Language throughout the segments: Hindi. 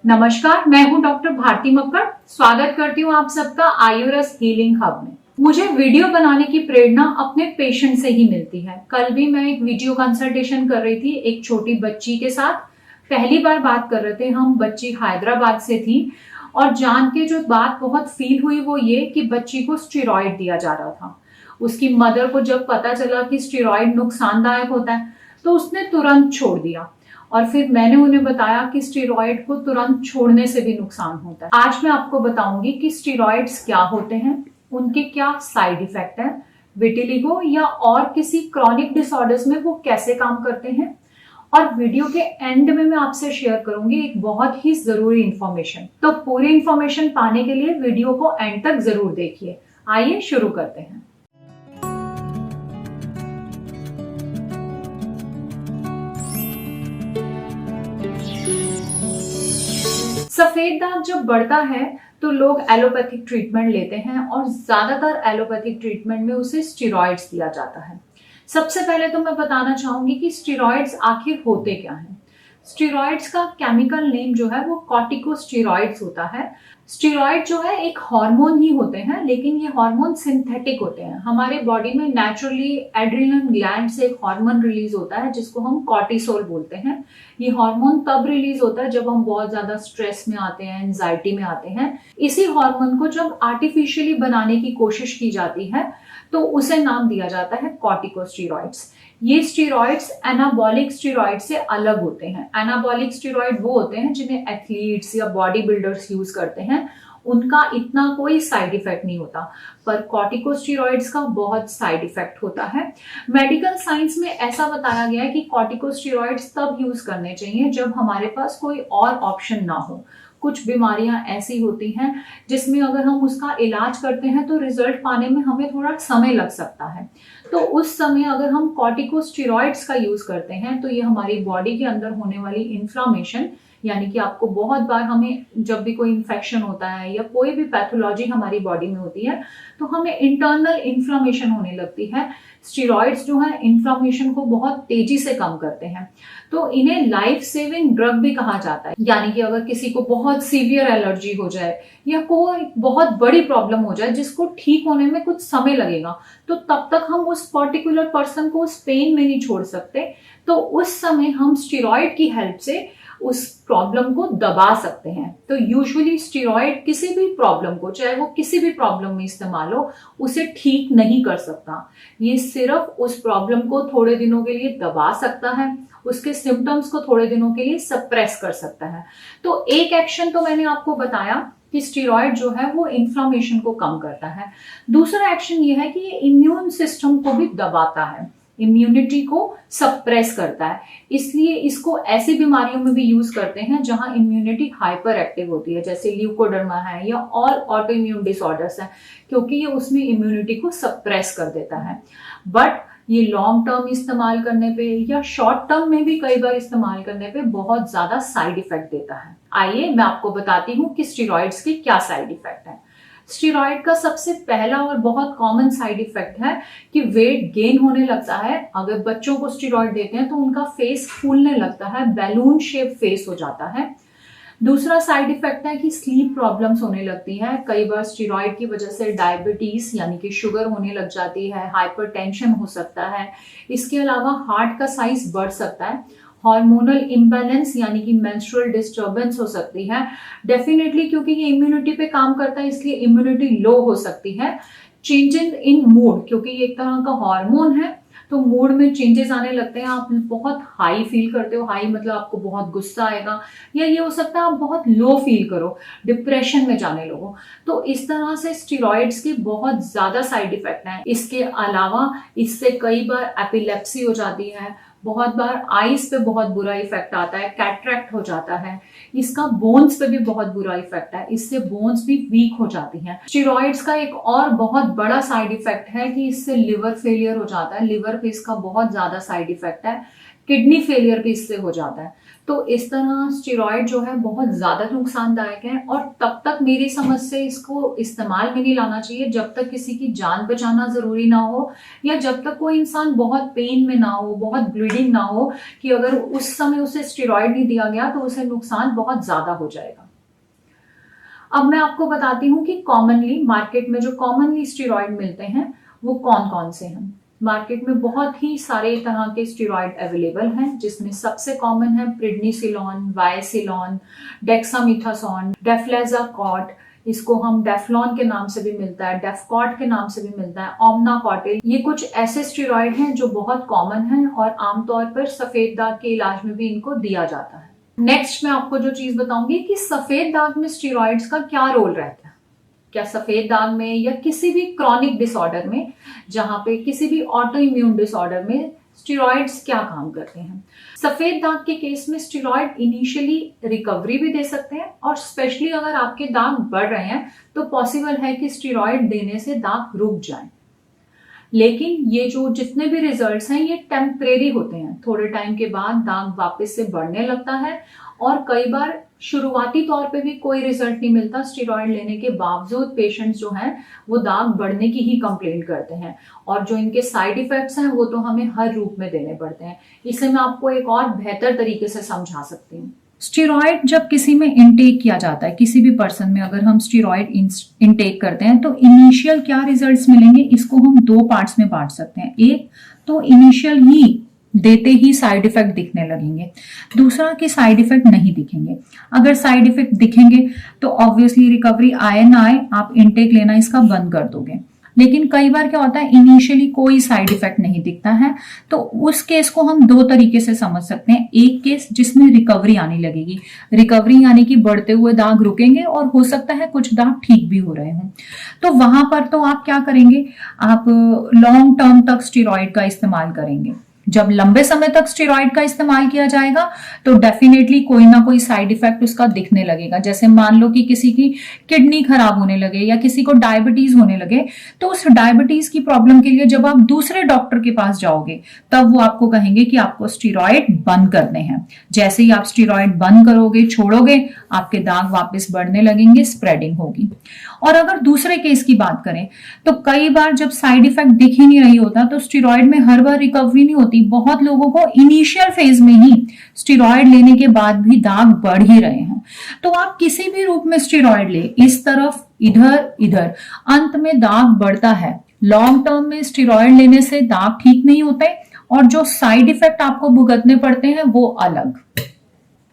नमस्कार, मैं हूं डॉक्टर भारती मक्कड़। स्वागत करती हूं आप सबका आयुरस हीलिंग हब में। मुझे वीडियो बनाने की प्रेरणा अपने पेशेंट से ही मिलती है। कल भी मैं एक वीडियो कंसल्टेशन कर रही थी एक छोटी बच्ची के साथ। पहली बार बात कर रहे थे हम। बच्ची हैदराबाद से थी और जान के जो बात बहुत फील हुई वो ये कि बच्ची को स्टेरॉइड दिया जा रहा था। उसकी मदर को जब पता चला कि स्टेरॉइड नुकसानदायक होता है तो उसने तुरंत छोड़ दिया। और फिर मैंने उन्हें बताया कि स्टेरॉइड को तुरंत छोड़ने से भी नुकसान होता है। आज मैं आपको बताऊंगी कि स्टेरॉइड्स क्या होते हैं, उनके क्या साइड इफेक्ट हैं, विटिलिगो या और किसी क्रॉनिक डिसऑर्डर्स में वो कैसे काम करते हैं। और वीडियो के एंड में मैं आपसे शेयर करूंगी एक बहुत ही जरूरी इंफॉर्मेशन। तो पूरी इंफॉर्मेशन पाने के लिए वीडियो को एंड तक जरूर देखिए। आइए शुरू करते हैं। सफेद दाग जब बढ़ता है तो लोग एलोपैथिक ट्रीटमेंट लेते हैं और ज्यादातर एलोपैथिक ट्रीटमेंट में उसे स्टेरॉइड्स दिया जाता है। सबसे पहले तो मैं बताना चाहूंगी कि स्टेरॉइड्स आखिर होते क्या हैं। स्टेरॉइड्स का केमिकल नेम जो है वो कॉर्टिकोस्टेरॉइड्स होता है। स्टेरॉइड जो है एक हार्मोन ही होते हैं, लेकिन ये हार्मोन सिंथेटिक होते हैं। हमारे बॉडी में नेचुरली एड्रिनल ग्लैंड से एक हार्मोन रिलीज होता है जिसको हम कॉर्टिसोल बोलते हैं। ये हार्मोन तब रिलीज होता है जब हम बहुत ज्यादा स्ट्रेस में आते हैं, एंजाइटी में आते हैं। इसी हार्मोन को जब आर्टिफिशियली बनाने की कोशिश की जाती है तो उसे नाम दिया जाता है कॉर्टिकोस्टेरॉइड्स। ये स्टेरॉइड्स एनाबॉलिक स्टेरॉइड से अलग होते हैं। एनाबॉलिक स्टेरॉइड वो होते हैं जिन्हें एथलीट्स या बॉडी बिल्डर्स यूज करते हैं, उनका इतना कोई साइड इफेक्ट नहीं होता। पर कॉर्टिकोस्टेरॉइड्स का बहुत साइड इफेक्ट होता है। मेडिकल साइंस में ऐसा बताया गया है कि कॉर्टिकोस्टेरॉइड्स तब यूज करने चाहिए जब हमारे पास कोई और ऑप्शन ना हो। कुछ बीमारियां ऐसी होती हैं जिसमें अगर हम उसका इलाज करते हैं तो रिजल्ट पाने में हमें थोड़ा समय लग सकता है। तो उस समय अगर हम कॉर्टिकोस्टेरॉइड्स का यूज करते हैं तो ये हमारी बॉडी के अंदर होने वाली इन्फ्लामेशन, यानी कि आपको बहुत बार हमें जब भी कोई इन्फेक्शन होता है या कोई भी पैथोलॉजी हमारी बॉडी में होती है तो हमें इंटरनल इन्फ्लामेशन होने लगती है। स्टेरॉइड्स जो है इन्फ्लामेशन को बहुत तेजी से कम करते हैं, तो इन्हें लाइफ सेविंग ड्रग भी कहा जाता है। यानी कि अगर किसी को बहुत सीवियर एलर्जी हो जाए या कोई बहुत बड़ी प्रॉब्लम हो जाए जिसको ठीक होने में कुछ समय लगेगा, तो तब तक हम उस पर्टिकुलर पर्सन को उस पेन में नहीं छोड़ सकते। तो उस समय हम स्टेरॉइड की हेल्प से उस प्रॉब्लम को दबा सकते हैं। तो यूजुअली स्टेरॉइड किसी भी प्रॉब्लम को, चाहे वो किसी भी प्रॉब्लम में इस्तेमाल हो, उसे ठीक नहीं कर सकता। ये सिर्फ उस प्रॉब्लम को थोड़े दिनों के लिए दबा सकता है, उसके सिम्टम्स को थोड़े दिनों के लिए सप्रेस कर सकता है। तो एक एक्शन तो मैंने आपको बताया कि स्टेरॉइड जो है वो इन्फ्लामेशन को कम करता है। दूसरा एक्शन ये है कि ये इम्यून सिस्टम को भी दबाता है, इम्यूनिटी को सप्रेस करता है। इसलिए इसको ऐसी बीमारियों में भी यूज करते हैं जहां इम्यूनिटी हाइपर एक्टिव होती है, जैसे ल्यूकोडर्मा है या और ऑटो इम्यून डिसऑर्डर्स है, क्योंकि ये उसमें इम्यूनिटी को सप्रेस कर देता है। बट ये लॉन्ग टर्म इस्तेमाल करने पे या शॉर्ट टर्म में भी कई बार इस्तेमाल करने पे बहुत ज्यादा साइड इफेक्ट देता है। आइए मैं आपको बताती हूँ कि स्टेरॉइड्स के क्या साइड इफेक्ट है। स्टेरॉइड का सबसे पहला और बहुत कॉमन साइड इफेक्ट है कि वेट गेन होने लगता है। अगर बच्चों को स्टेरॉइड देते हैं तो उनका फेस फूलने लगता है, बैलून शेप फेस हो जाता है। दूसरा साइड इफेक्ट है कि स्लीप प्रॉब्लम्स होने लगती हैं। कई बार स्टेरॉइड की वजह से डायबिटीज यानी कि शुगर होने लग जाती है, हाइपरटेंशन हो सकता है। इसके अलावा हार्ट का साइज बढ़ सकता है, हार्मोनल इम्बैलेंस यानी कि मेंस्ट्रुअल डिस्टर्बेंस हो सकती है। डेफिनेटली क्योंकि ये इम्यूनिटी पे काम करता है इसलिए इम्यूनिटी लो हो सकती है। चेंजेस इन मूड, क्योंकि ये एक तरह का हार्मोन है तो मूड में चेंजेस आने लगते हैं। आप बहुत हाई फील करते हो, हाई मतलब आपको बहुत गुस्सा आएगा, या ये हो सकता है आप बहुत लो फील करो, डिप्रेशन में जाने लगो। तो इस तरह से स्टेरॉइड्स के बहुत ज्यादा साइड इफेक्ट हैं। इसके अलावा इससे कई बार एपिलेप्सी हो जाती है, बहुत बार आईज पे बहुत बुरा इफेक्ट आता है, कैटरेक्ट हो जाता है। इसका बोन्स पे भी बहुत बुरा इफेक्ट है, इससे बोन्स भी वीक हो जाती हैं। स्टेरॉइड्स का एक और बहुत बड़ा साइड इफेक्ट है कि इससे लिवर फेलियर हो जाता है। लिवर पे इसका बहुत ज्यादा साइड इफेक्ट है। किडनी फेलियर भी इससे हो जाता है। तो इस तरह स्टेरॉइड जो है बहुत ज़्यादा नुकसानदायक है और तब तक मेरी समझ से इसको इस्तेमाल में नहीं लाना चाहिए जब तक किसी की जान बचाना ज़रूरी ना हो, या जब तक कोई इंसान बहुत पेन में ना हो, बहुत ब्लीडिंग ना हो, कि अगर उस समय उसे स्टेरॉइड नहीं दिया गया तो उसे नुकसान बहुत ज़्यादा हो जाएगा। अब मैं आपको बताती हूँ कि कॉमनली मार्केट में जो कॉमनली स्टेरॉइड मिलते हैं वो कौन कौन से हैं। मार्केट में बहुत ही सारे तरह के स्टेरॉइड अवेलेबल हैं, जिसमें सबसे कॉमन है प्रेडनिसिलोन, वायसिलोन, डेक्सामेथासोन, डेफ्लेज़ाकॉट, इसको हम डेफ्लॉन के नाम से भी मिलता है, डेफकॉट के नाम से भी मिलता है, ओमनाकॉटिल। ये कुछ ऐसे स्टेरॉइड हैं जो बहुत कॉमन हैं और आमतौर पर सफेद दाग के इलाज में भी इनको दिया जाता है। नेक्स्ट मैं आपको जो चीज बताऊंगी कि सफेद दाग में स्टेरॉइड्स का क्या रोल रहता है। क्या सफेद दाग में या किसी भी क्रॉनिक डिसऑर्डर में, जहां पे किसी भी ऑटो इम्यून डिसऑर्डर में स्टेरॉइड्स क्या काम करते हैं। सफेद दाग के केस में स्टेरॉइड इनिशियली रिकवरी भी दे सकते हैं, और स्पेशली अगर आपके दाग बढ़ रहे हैं तो पॉसिबल है कि स्टेरॉइड देने से दाग रुक जाए। लेकिन ये जो जितने भी रिजल्ट्स हैं ये टेम्परेरी होते हैं, थोड़े टाइम के बाद दाग वापस से बढ़ने लगता है, और कई बार शुरुआती तौर पे भी कोई रिजल्ट नहीं मिलता स्टेरॉइड लेने के बावजूद पेशेंट्स जो हैं वो दाग बढ़ने की ही कंप्लेंट करते हैं, और जो इनके साइड इफेक्ट्स हैं वो तो हमें हर रूप में देने पड़ते हैं। इसे मैं आपको एक और बेहतर तरीके से समझा सकती हूँ। स्टेरॉइड जब किसी में इनटेक किया जाता है, किसी भी पर्सन में अगर हम स्टेरॉइड इनटेक करते हैं तो इनिशियल क्या रिजल्ट्स मिलेंगे, इसको हम दो पार्ट्स में बांट सकते हैं। एक तो इनिशियल ही देते ही साइड इफेक्ट दिखने लगेंगे, दूसरा कि साइड इफेक्ट नहीं दिखेंगे। अगर साइड इफेक्ट दिखेंगे तो ऑब्वियसली रिकवरी आए ना आए आप इनटेक लेना इसका बंद कर दोगे। लेकिन कई बार क्या होता है इनिशियली कोई साइड इफेक्ट नहीं दिखता है, तो उस केस को हम दो तरीके से समझ सकते हैं। एक केस जिसमें रिकवरी आने लगेगी, रिकवरी यानी कि बढ़ते हुए दाग रुकेंगे और हो सकता है कुछ दाग ठीक भी हो रहे हों, तो वहां पर तो आप क्या करेंगे, आप लॉन्ग टर्म तक स्टेरॉइड का इस्तेमाल करेंगे। जब लंबे समय तक स्टेरॉइड का इस्तेमाल किया जाएगा तो डेफिनेटली कोई ना कोई साइड इफेक्ट उसका दिखने लगेगा। जैसे मान लो कि किसी की किडनी खराब होने लगे या किसी को डायबिटीज होने लगे, तो उस डायबिटीज की प्रॉब्लम के लिए जब आप दूसरे डॉक्टर के पास जाओगे तब वो आपको कहेंगे कि आपको स्टेरॉइड बंद करने हैं। जैसे ही आप स्टेरॉइड बंद करोगे, छोड़ोगे, आपके दाग वापस बढ़ने लगेंगे, स्प्रेडिंग होगी। और अगर दूसरे केस की बात करें तो कई बार जब साइड इफेक्ट दिख ही नहीं रही होता तो स्टेरॉइड में हर बार रिकवरी नहीं होती। बहुत लोगों को इनिशियल फेज में ही स्टेरॉइड लेने के बाद भी दाग बढ़ ही रहे हैं। तो आप किसी भी रूप में स्टेरॉइड ले, इस तरफ इधर इधर, अंत में दाग बढ़ता है। लॉन्ग टर्म में स्टेरॉइड लेने से दाग ठीक नहीं होते और जो साइड इफेक्ट आपको भुगतने पड़ते हैं वो अलग।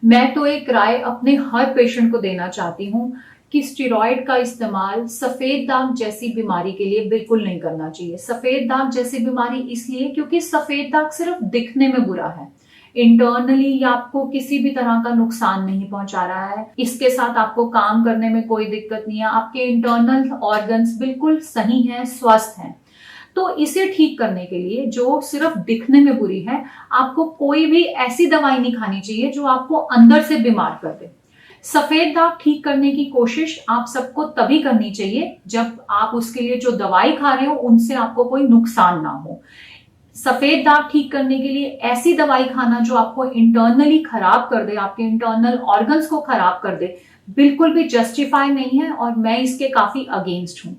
मैं तो एक राय अपने हर पेशेंट को देना चाहती हूँ कि स्टेरॉइड का इस्तेमाल सफेद दाग जैसी बीमारी के लिए बिल्कुल नहीं करना चाहिए। सफेद दाग जैसी बीमारी इसलिए क्योंकि सफेद दाग सिर्फ दिखने में बुरा है, इंटरनली ये आपको किसी भी तरह का नुकसान नहीं पहुंचा रहा है। इसके साथ आपको काम करने में कोई दिक्कत नहीं है, आपके इंटरनल ऑर्गन्स बिल्कुल सही हैं, स्वस्थ हैं। तो इसे ठीक करने के लिए जो सिर्फ दिखने में बुरी है, आपको कोई भी ऐसी दवाई नहीं खानी चाहिए जो आपको अंदर से बीमार कर दे। सफेद दाग ठीक करने की कोशिश आप सबको तभी करनी चाहिए जब आप उसके लिए जो दवाई खा रहे हो उनसे आपको कोई नुकसान ना हो। सफेद दाग ठीक करने के लिए ऐसी दवाई खाना जो आपको इंटरनली खराब कर दे, आपके इंटरनल ऑर्गन्स को खराब कर दे, बिल्कुल भी जस्टिफाई नहीं है और मैं इसके काफी अगेंस्ट हूं।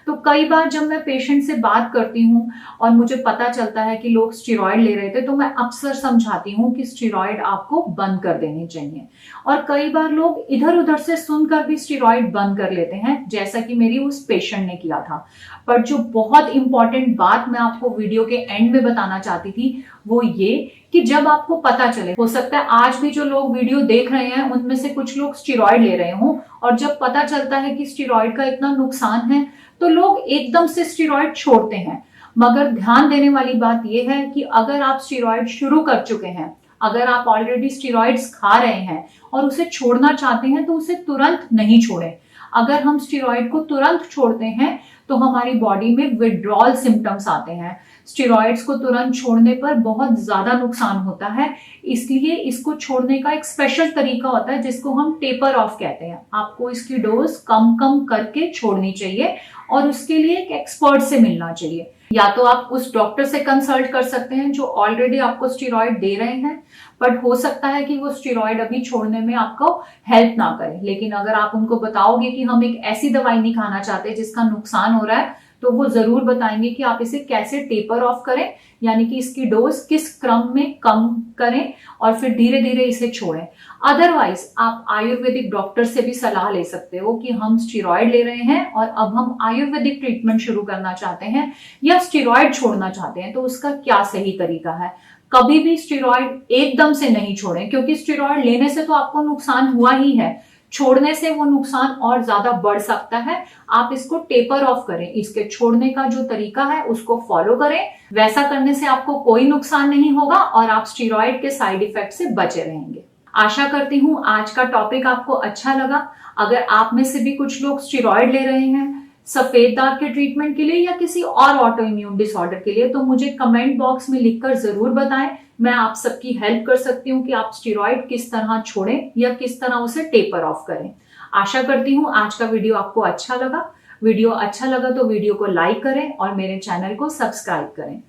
तो कई बार जब मैं पेशेंट से बात करती हूँ और मुझे पता चलता है कि लोग स्टेरॉइड ले रहे थे तो मैं अक्सर समझाती हूँ कि स्टेरॉइड आपको बंद कर देने चाहिए। और कई बार लोग इधर उधर से सुनकर भी स्टेरॉइड बंद कर लेते हैं, जैसा कि मेरी उस पेशेंट ने किया था। पर जो बहुत इंपॉर्टेंट बात मैं आपको वीडियो के एंड में बताना चाहती थी वो ये कि जब आपको पता चले, हो सकता है आज भी जो लोग वीडियो देख रहे हैं उनमें से कुछ लोग स्टेरॉइड ले रहे हों, और जब पता चलता है कि स्टेरॉइड का इतना नुकसान है तो लोग एकदम से स्टेरॉइड छोड़ते हैं। मगर ध्यान देने वाली बात यह है कि अगर आप स्टेरॉइड शुरू कर चुके हैं, अगर आप ऑलरेडी स्टेरॉइड्स खा रहे हैं और उसे छोड़ना चाहते हैं तो उसे तुरंत नहीं छोड़ें। अगर हम स्टेरॉइड को तुरंत छोड़ते हैं तो हमारी बॉडी में विड्रॉल सिम्टम्स आते हैं। स्टेरॉइड्स को तुरंत छोड़ने पर बहुत ज्यादा नुकसान होता है, इसलिए इसको छोड़ने का एक स्पेशल तरीका होता है जिसको हम टेपर ऑफ कहते हैं। आपको इसकी डोज कम कम करके छोड़नी चाहिए और उसके लिए एक एक्सपर्ट से मिलना चाहिए। या तो आप उस डॉक्टर से कंसल्ट कर सकते हैं जो ऑलरेडी आपको स्टेरॉइड दे रहे हैं, बट हो सकता है कि वो स्टेरॉइड अभी छोड़ने में आपको हेल्प ना करे। लेकिन अगर आप उनको बताओगे कि हम एक ऐसी दवाई नहीं खाना चाहते जिसका नुकसान हो रहा है, तो वो जरूर बताएंगे कि आप इसे कैसे टेपर ऑफ करें, यानी कि इसकी डोज किस क्रम में कम करें और फिर धीरे धीरे इसे छोड़ें। अदरवाइज आप आयुर्वेदिक डॉक्टर से भी सलाह ले सकते हो कि हम स्टेरॉइड ले रहे हैं और अब हम आयुर्वेदिक ट्रीटमेंट शुरू करना चाहते हैं या स्टेरॉइड छोड़ना चाहते हैं, तो उसका क्या सही तरीका है। कभी भी स्टेरॉइड एकदम से नहीं छोड़ें, क्योंकि स्टेरॉइड लेने से तो आपको नुकसान हुआ ही है, छोड़ने से वो नुकसान और ज्यादा बढ़ सकता है। आप इसको टेपर ऑफ करें, इसके छोड़ने का जो तरीका है उसको फॉलो करें। वैसा करने से आपको कोई नुकसान नहीं होगा और आप स्टेरॉइड के साइड इफेक्ट से बचे रहेंगे। आशा करती हूं आज का टॉपिक आपको अच्छा लगा। अगर आप में से भी कुछ लोग स्टेरॉइड ले रहे हैं सफेद दाग के ट्रीटमेंट के लिए या किसी और ऑटो इम्यून डिसऑर्डर के लिए, तो मुझे कमेंट बॉक्स में लिखकर जरूर बताएं। मैं आप सबकी हेल्प कर सकती हूँ कि आप स्टेरॉइड किस तरह छोड़ें या किस तरह उसे टेपर ऑफ करें। आशा करती हूँ आज का वीडियो आपको अच्छा लगा। वीडियो अच्छा लगा तो वीडियो को लाइक करें और मेरे चैनल को सब्सक्राइब करें।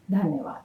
धन्यवाद।